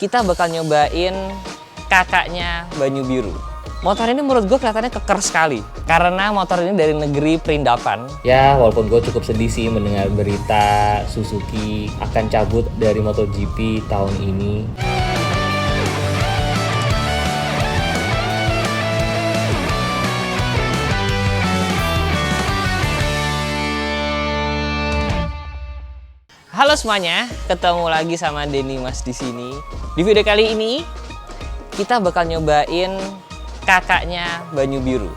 kita bakal nyobain kakaknya Banyu Biru. Motor ini menurut gue kelihatannya keker sekali karena motor ini dari negeri perindapan. Ya, walaupun gue cukup sedih sih mendengar berita Suzuki akan cabut dari MotoGP tahun ini. Halo semuanya, ketemu lagi sama Denny Mas di sini. Di video kali ini kita bakal nyobain kakaknya Banyu Biru,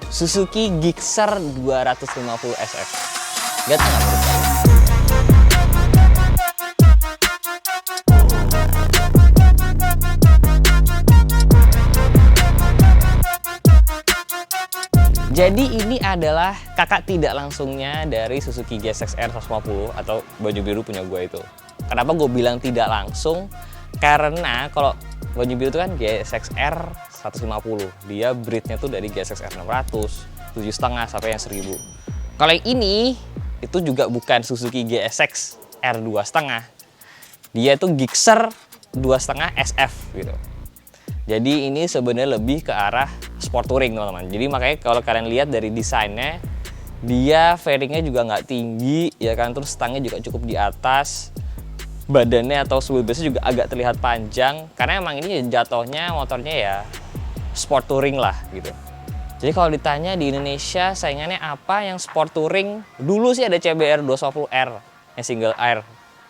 Suzuki Gixxer 250 SF. Gak tau nggak menurut saya? Jadi ini adalah kakak tidak langsungnya dari Suzuki GSX-R 150 atau Banyu Biru punya gue itu. Kenapa gue bilang tidak langsung? Karena kalau Banyu Biru itu kan GSX-R 150, dia breednya tuh dari GSX-R 600, 7,5 sampai yang 1000. Kalau yang ini itu juga bukan Suzuki GSX-R 2,5, dia itu Gixxer 2,5 SF gitu. Jadi ini sebenarnya lebih ke arah sport touring teman-teman. Jadi makanya kalau kalian lihat dari desainnya, dia fairingnya juga nggak tinggi ya kan, terus stangnya juga cukup di atas, badannya atau wheelbase juga agak terlihat panjang karena emang ini jatuhnya motornya ya sport touring lah gitu. Jadi kalau ditanya di Indonesia saingannya apa yang sport touring, dulu sih ada CBR 250R yang single air.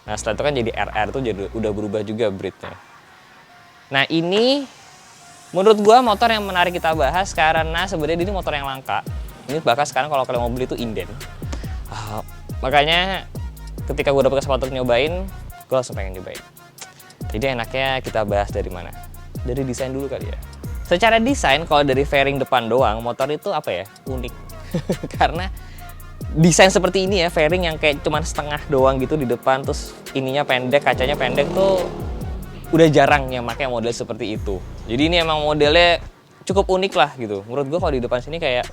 Nah setelah itu kan jadi RR tuh jadi udah berubah juga breednya. Nah ini menurut gua motor yang menarik kita bahas karena sebenarnya ini motor yang langka. Ini bahkan sekarang kalau kalian mau beli itu inden. Makanya ketika gua dapet kesempatan nyobain, gua langsung pengen nyobain. Jadi enaknya kita bahas dari mana? Dari desain dulu kali ya. Secara desain kalau dari fairing depan doang, motor itu apa ya? Unik. Karena desain seperti ini ya, fairing yang kayak cuman setengah doang gitu di depan, terus ininya pendek, kacanya pendek tuh udah jarang yang pakai model seperti itu. Jadi ini emang modelnya cukup unik lah gitu. Menurut gue kalau di depan sini kayak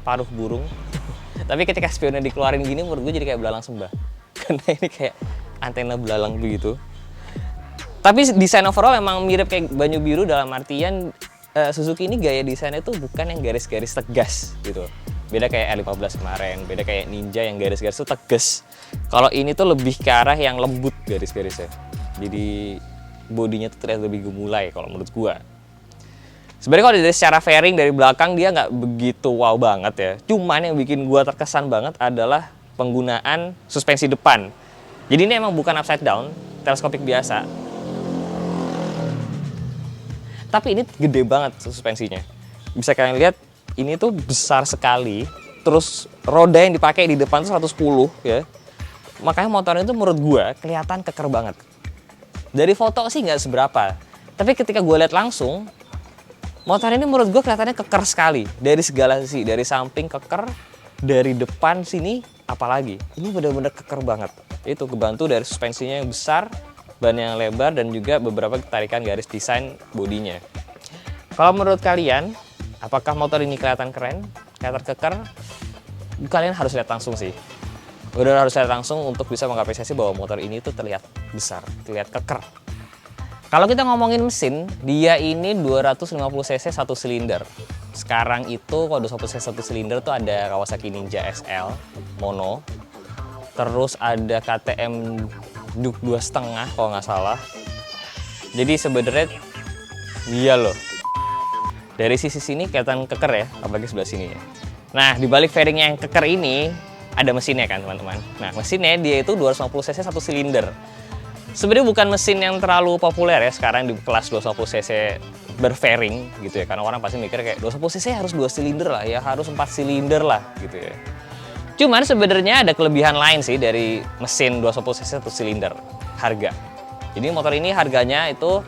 paruh burung. Tapi ketika spionnya dikeluarin gini, menurut gue jadi kayak belalang sembah. Karena ini kayak antena belalang begitu. Tapi desain overall emang mirip kayak Banyu Biru dalam artian Suzuki ini gaya desainnya tuh bukan yang garis-garis tegas gitu. Beda kayak R15 kemarin, beda kayak Ninja yang garis-garis tuh tegas. Kalau ini tuh lebih ke arah yang lembut garis-garisnya. Jadi bodinya tuh terlihat lebih gemulai kalau menurut gua. Sebenarnya kalau dari secara fairing dari belakang dia nggak begitu wow banget ya. Cuman yang bikin gua terkesan banget adalah penggunaan suspensi depan. Jadi ini emang bukan upside down, teleskopik biasa. Tapi ini gede banget suspensinya. Bisa kalian lihat ini tuh besar sekali. Terus roda yang dipakai di depan tuh 110 ya. Makanya motornya itu menurut gua kelihatan keker banget. Dari foto sih nggak seberapa, tapi ketika gue lihat langsung, motor ini menurut gue kelihatannya keker sekali. Dari segala sisi, dari samping keker, dari depan sini apalagi. Ini benar-benar keker banget. Itu kebantu dari suspensinya yang besar, ban yang lebar, dan juga beberapa ketarikan garis desain bodinya. Kalau menurut kalian, apakah motor ini kelihatan keren, kelihatan keker? Kalian harus lihat langsung sih. Udah harus lihat langsung untuk bisa mengapresiasi bahwa motor ini tuh terlihat besar, terlihat keker. Kalau kita ngomongin mesin, dia ini 250 cc 1 silinder. Sekarang itu kalau 250 cc 1 silinder tuh ada Kawasaki Ninja SL mono. Terus ada KTM Duke 2,5 kalau nggak salah. Jadi sebenarnya dia loh. Dari sisi sini kelihatan keker ya, apalagi sebelah sini ya. Nah, di balik fairing yang keker ini ada mesinnya kan teman-teman. Nah mesinnya dia itu 250 cc 1 silinder. Sebenarnya bukan mesin yang terlalu populer ya sekarang di kelas 250 cc berfairing gitu ya. Karena orang pasti mikir kayak 250 cc harus 2 silinder lah ya, harus 4 silinder lah gitu ya. Cuman sebenarnya ada kelebihan lain sih dari mesin 250 cc 1 silinder, harga. Jadi motor ini harganya itu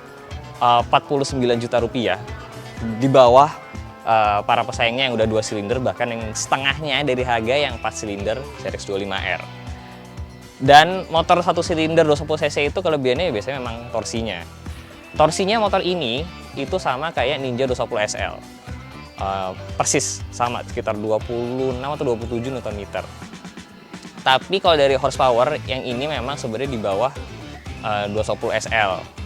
49 juta rupiah. Di bawah para pesaingnya yang udah 2 silinder, bahkan yang setengahnya dari harga yang 4 silinder Series 25R. Dan motor 1 silinder 250 cc itu kelebihannya biasanya memang torsinya. Torsinya motor ini itu sama kayak Ninja 250 SL. Persis sama, sekitar 26 atau 27 Nm. Tapi kalau dari horsepower yang ini memang sebenarnya di bawah 210 SL.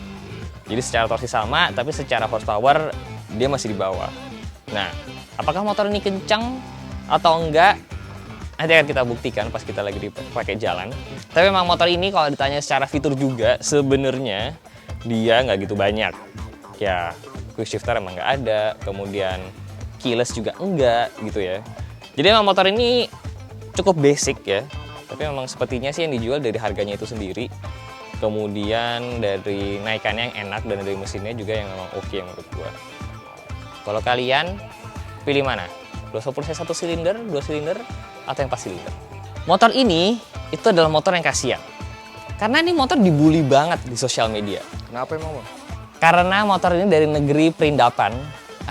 Jadi secara torsi sama, tapi secara horsepower dia masih di bawah. Nah, apakah motor ini kencang atau enggak? Nanti akan kita buktikan pas kita lagi dipakai jalan. Tapi memang motor ini kalau ditanya secara fitur juga, sebenarnya dia nggak gitu banyak. Ya, quick shifter emang nggak ada, kemudian keyless juga enggak gitu ya. Jadi memang motor ini cukup basic ya. Tapi memang sepertinya sih yang dijual dari harganya itu sendiri. Kemudian dari naikannya yang enak dan dari mesinnya juga yang memang oke menurut gua. Kalau kalian pilih mana? 250 cc 1 silinder, 2 silinder, atau yang 4 silinder? Motor ini itu adalah motor yang kasihan. Karena ini motor dibully banget di sosial media. Kenapa emang, Bang? Karena motor ini dari negeri perindapan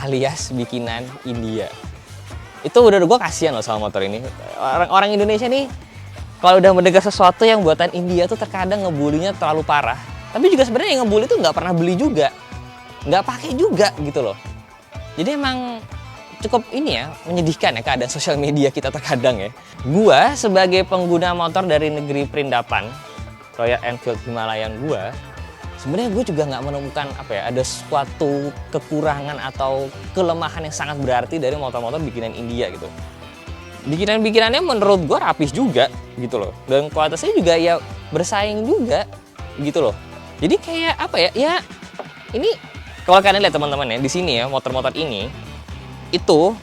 alias bikinan India. Itu udah gue kasihan loh sama motor ini. Orang Indonesia nih kalau udah mendengar sesuatu yang buatan India tuh terkadang ngebulinya terlalu parah. Tapi juga sebenarnya yang ngebully tuh nggak pernah beli juga, nggak pakai juga gitu loh. Jadi emang cukup ini ya, menyedihkan ya keadaan sosial media kita terkadang ya. Gua sebagai pengguna motor dari negeri perindapan, Royal Enfield Himalayan gua, sebenarnya gue juga nggak menemukan ada suatu kekurangan atau kelemahan yang sangat berarti dari motor-motor bikinan India gitu. Bikinan-bikinannya menurut gue rapih juga gitu loh, dan kualitasnya juga ya bersaing juga gitu loh. Jadi kayak ya ini kalau kalian lihat teman-teman ya di sini ya, motor-motor ini itu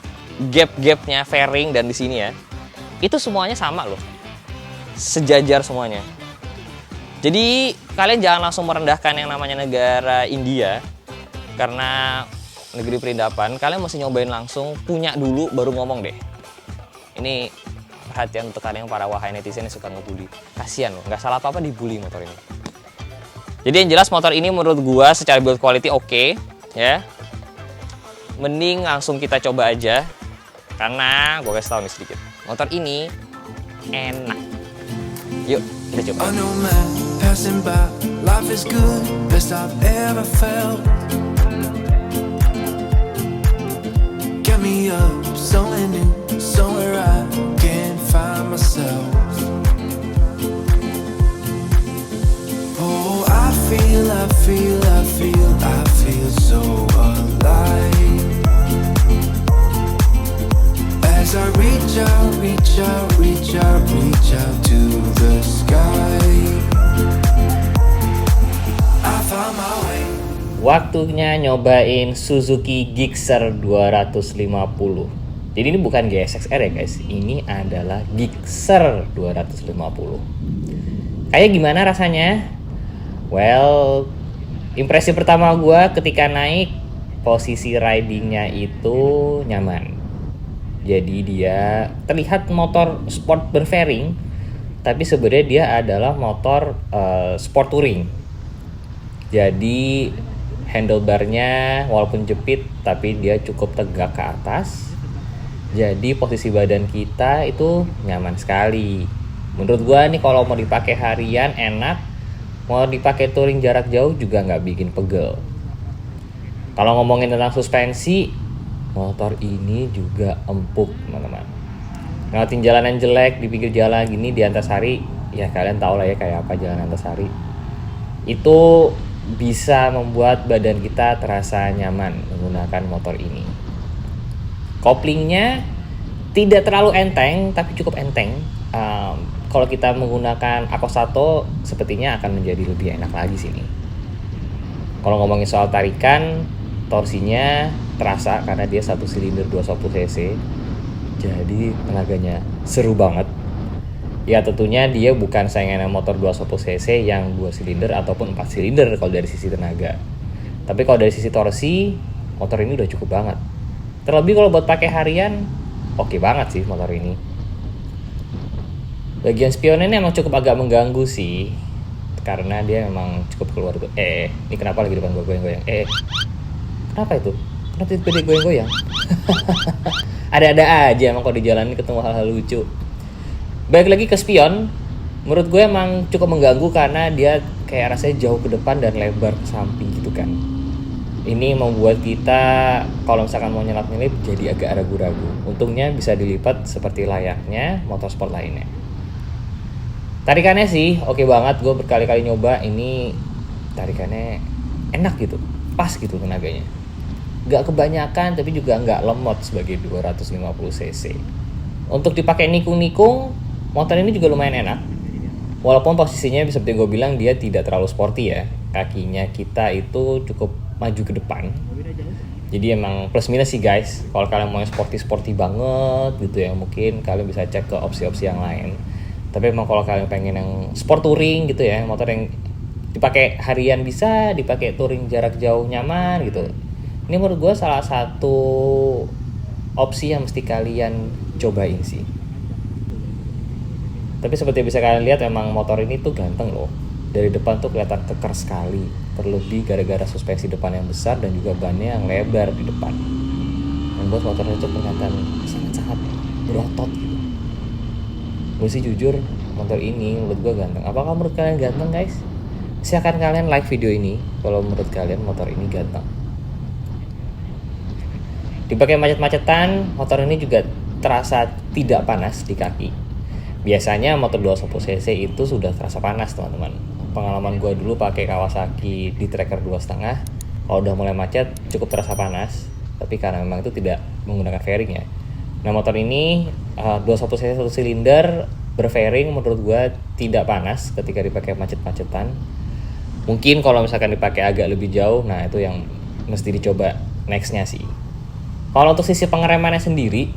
gap-gapnya fairing dan di sini ya itu semuanya sama loh, sejajar semuanya. Jadi kalian jangan langsung merendahkan yang namanya negara India karena negeri perindapan. Kalian mesti nyobain langsung, punya dulu baru ngomong deh. Ini perhatian untuk kalian para wahai netizen yang suka ngebully. Kasian loh, nggak salah apa-apa dibully motor ini. Jadi yang jelas motor ini menurut gua secara build quality oke, ya. Mending langsung kita coba aja. Karena gua kasih tau nih sedikit. Motor ini enak. Yuk, kita coba. Passing by, life is good, best I've ever felt. Get me up, somewhere new, somewhere I can find myself. Oh, I feel so alive. As I reach out to the sky. Waktunya nyobain Suzuki Gixxer 250. Jadi ini bukan GSX-R ya guys, ini adalah Gixxer 250. Kayak gimana rasanya? Well, impresi pertama gue ketika naik, posisi ridingnya itu nyaman. Jadi dia terlihat motor sport berfairing, tapi sebenarnya dia adalah motor sport touring. Jadi handlebarnya walaupun jepit tapi dia cukup tegak ke atas. Jadi posisi badan kita itu nyaman sekali. Menurut gua nih kalau mau dipakai harian enak, mau dipakai touring jarak jauh juga nggak bikin pegel. Kalau ngomongin tentang suspensi, motor ini juga empuk teman-teman. Ngeliatin jalanan jelek di pinggir jalan gini di Antasari, ya kalian tau lah ya kayak apa jalan Antasari. Itu bisa membuat badan kita terasa nyaman menggunakan motor ini. Koplingnya tidak terlalu enteng, tapi cukup enteng. Kalau kita menggunakan Akosato, sepertinya akan menjadi lebih enak lagi sini. Kalau ngomongin soal tarikan, torsinya terasa karena dia 1 silinder 210 cc. Jadi tenaganya seru banget. Ya tentunya dia bukan saingan motor 210 cc yang 2 silinder ataupun 4 silinder kalau dari sisi tenaga. Tapi kalau dari sisi torsi, motor ini udah cukup banget. Terlebih kalau buat pakai harian, oke banget sih motor ini. Bagian spionnya ini emang cukup agak mengganggu sih, karena dia memang cukup keluar tuh. Ini kenapa lagi depan gue goyang-goyang? Kenapa itu? Kenapa tiba-tiba dia goyang-goyang? Ada-ada aja emang kalau di jalan ini ketemu hal-hal lucu. Balik lagi ke spion, menurut gue emang cukup mengganggu karena dia kayak rasanya jauh ke depan dan lebar ke samping gitu kan. Ini membuat kita kalau misalkan mau nyelap-nyelip jadi agak ragu-ragu. Untungnya bisa dilipat seperti layaknya motor sport lainnya. Tarikannya sih oke banget, gue berkali-kali nyoba ini tarikannya enak gitu, pas gitu tenaganya. Nggak kebanyakan tapi juga nggak lemot sebagai 250 cc. Untuk dipakai nikung-nikung, motor ini juga lumayan enak. Walaupun posisinya seperti gue bilang dia tidak terlalu sporty ya. Kakinya kita itu cukup maju ke depan. Jadi emang plus minus sih guys. Kalau kalian mau yang sporty banget gitu ya, mungkin kalian bisa cek ke opsi-opsi yang lain. Tapi emang kalau kalian pengen yang sport touring gitu ya, motor yang dipakai harian bisa, dipakai touring jarak jauh nyaman gitu. Ini menurut gue salah satu opsi yang mesti kalian cobain sih. Tapi seperti bisa kalian lihat memang motor ini tuh ganteng loh. Dari depan tuh kelihatan keker sekali. Terlebih gara-gara suspensi depan yang besar dan juga bannya yang lebar di depan. Membuat motornya tuh kelihatan sangat-sangat berotot gitu. Gue sih jujur motor ini menurut gue ganteng. Apakah menurut kalian ganteng guys? Silahkan kalian like video ini kalau menurut kalian motor ini ganteng. Dipakai macet-macetan, motor ini juga terasa tidak panas di kaki. Biasanya motor 250cc itu sudah terasa panas teman-teman. Pengalaman gue dulu pakai Kawasaki D-Tracker 2.5, kalau udah mulai macet cukup terasa panas. Tapi karena memang itu tidak menggunakan fairing ya. Nah motor ini 250cc 1 silinder berfairing menurut gue tidak panas ketika dipakai macet-macetan. Mungkin kalau misalkan dipakai agak lebih jauh, nah itu yang mesti dicoba nextnya sih. Kalau untuk sisi pengeremannya sendiri,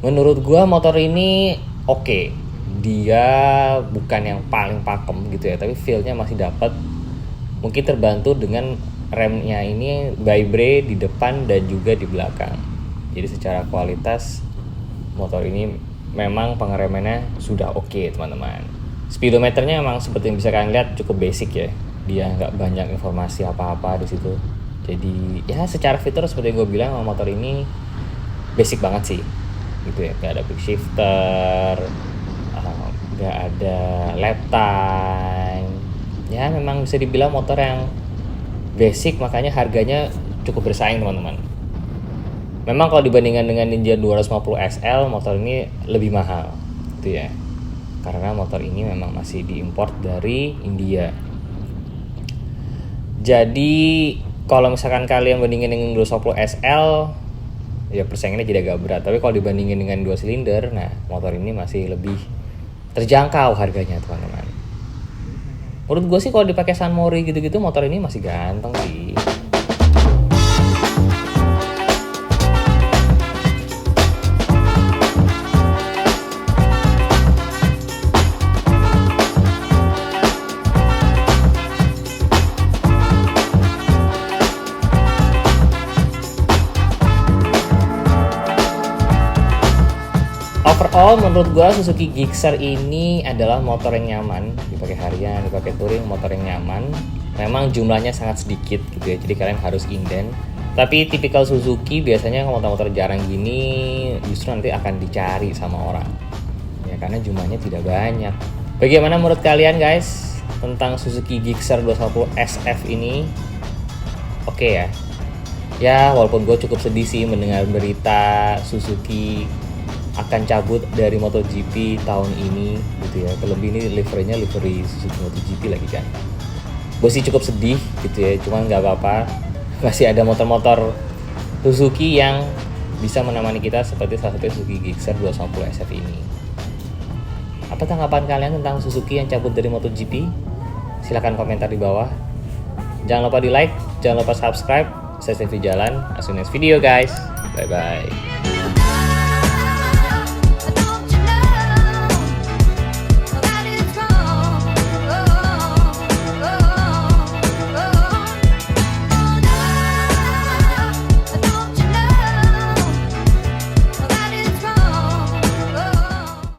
menurut gue motor ini oke. Dia bukan yang paling pakem gitu ya, tapi feel-nya masih dapat. Mungkin terbantu dengan remnya ini Vibray di depan dan juga di belakang. Jadi secara kualitas motor ini memang pengeremannya sudah oke teman-teman. Speedometernya memang seperti yang bisa kalian lihat cukup basic ya. Dia nggak banyak informasi apa-apa di situ. Jadi ya secara fitur seperti yang gue bilang, motor ini basic banget sih gitu ya. Gak ada quick shifter, gak ada lap time. Ya memang bisa dibilang motor yang basic, makanya harganya cukup bersaing teman-teman. Memang kalau dibandingkan dengan Ninja 250 SL, motor ini lebih mahal gitu ya, karena motor ini memang masih diimport dari India. Jadi kalau misalkan kalian bandingin dengan 250 SL, ya persaingannya jadi agak berat. Tapi kalau dibandingin dengan 2 silinder, nah motor ini masih lebih terjangkau harganya teman-teman. Menurut gue sih kalau dipakai San Mori gitu-gitu, motor ini masih ganteng sih. Overall menurut gue Suzuki Gixxer ini adalah motor yang nyaman, dipakai harian, dipakai touring, motor yang nyaman. Memang jumlahnya sangat sedikit gitu ya, jadi kalian harus inden. Tapi tipikal Suzuki biasanya motor-motor jarang gini justru nanti akan dicari sama orang ya, karena jumlahnya tidak banyak. Bagaimana menurut kalian guys tentang Suzuki Gixxer 250 SF ini? Oke ya. Ya walaupun gue cukup sedih sih mendengar berita Suzuki akan cabut dari MotoGP tahun ini gitu ya. Terlebih ini liverynya livery Suzuki MotoGP lagi kan. Gue sih cukup sedih gitu ya, cuman nggak apa-apa. Masih ada motor-motor Suzuki yang bisa menemani kita seperti salah satu Suzuki Gixxer 250 SF ini. Apa tanggapan kalian tentang Suzuki yang cabut dari MotoGP? Silahkan komentar di bawah. Jangan lupa di like, jangan lupa subscribe. Saya Stevi Jalan. See you next video guys. Bye bye.